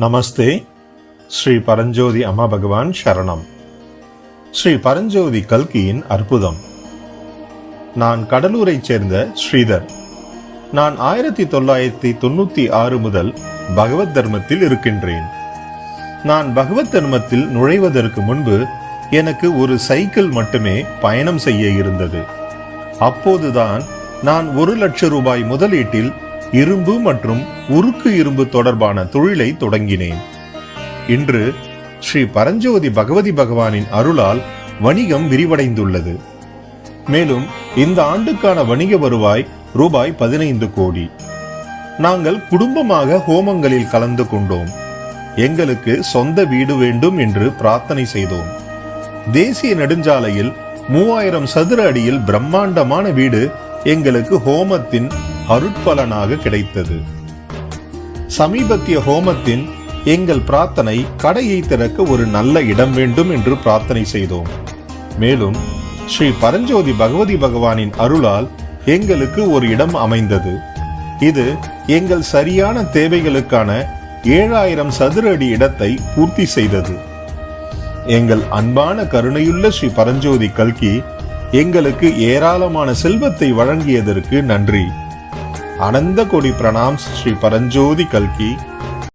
நமஸ்தே. ஸ்ரீ பரஞ்சோதி அம்மா பகவான் சரணம். ஸ்ரீ பரஞ்சோதி கல்கியின் அற்புதம். நான் கடலூரைச் சேர்ந்த ஸ்ரீதர். நான் 1996 முதல் பகவத் தர்மத்தில் இருக்கின்றேன். நான் பகவத் தர்மத்தில் நுழைவதற்கு முன்பு எனக்கு ஒரு சைக்கிள் மட்டுமே பயணம் செய்ய இருந்தது. அப்போதுதான் நான் 1 லட்சம் ரூபாய் முதலீட்டில் இரும்பு மற்றும் உருக்கு இரும்பு தொடர்பான தொழிலை தொடங்கினேன். இன்று ஸ்ரீ பரஞ்சோதி பகவதி பகவானின் அருளால் வணிகம் விரிவடைந்துள்ளது. மேலும் இந்த ஆண்டுக்கான வணிக வருவாய் ரூபாய் 15 கோடி. நாங்கள் குடும்பமாக ஹோமங்களில் கலந்து கொண்டோம். எங்களுக்கு சொந்த வீடு வேண்டும் என்று பிரார்த்தனை செய்தோம். தேசிய நெடுஞ்சாலையில் 3000 சதுர அடியில் பிரம்மாண்டமான வீடு எங்களுக்கு ஹோமத்தின் அருட்பலனாக கிடைத்தது. சமீபத்திய ஹோமத்தின் எங்கள் பிரார்த்தனை கடையை திறக்க ஒரு நல்ல இடம் வேண்டும் என்று பிரார்த்தனை செய்தோம். மேலும் ஸ்ரீ பரஞ்சோதி பகவதி பகவானின் அருளால் எங்களுக்கு ஒரு இடம் அமைந்தது. இது எங்கள் சரியான தேவைகளுக்கான 7000 சதுர அடி இடத்தை பூர்த்தி செய்தது. எங்கள் அன்பான கருணையுள்ள ஸ்ரீ பரஞ்சோதி கல்கி எங்களுக்கு ஏராளமான செல்வத்தை வழங்கியதற்கு நன்றி. அனந்த கோடி பிரணாம் ஸ்ரீ பரஞ்சோதி கல்கி.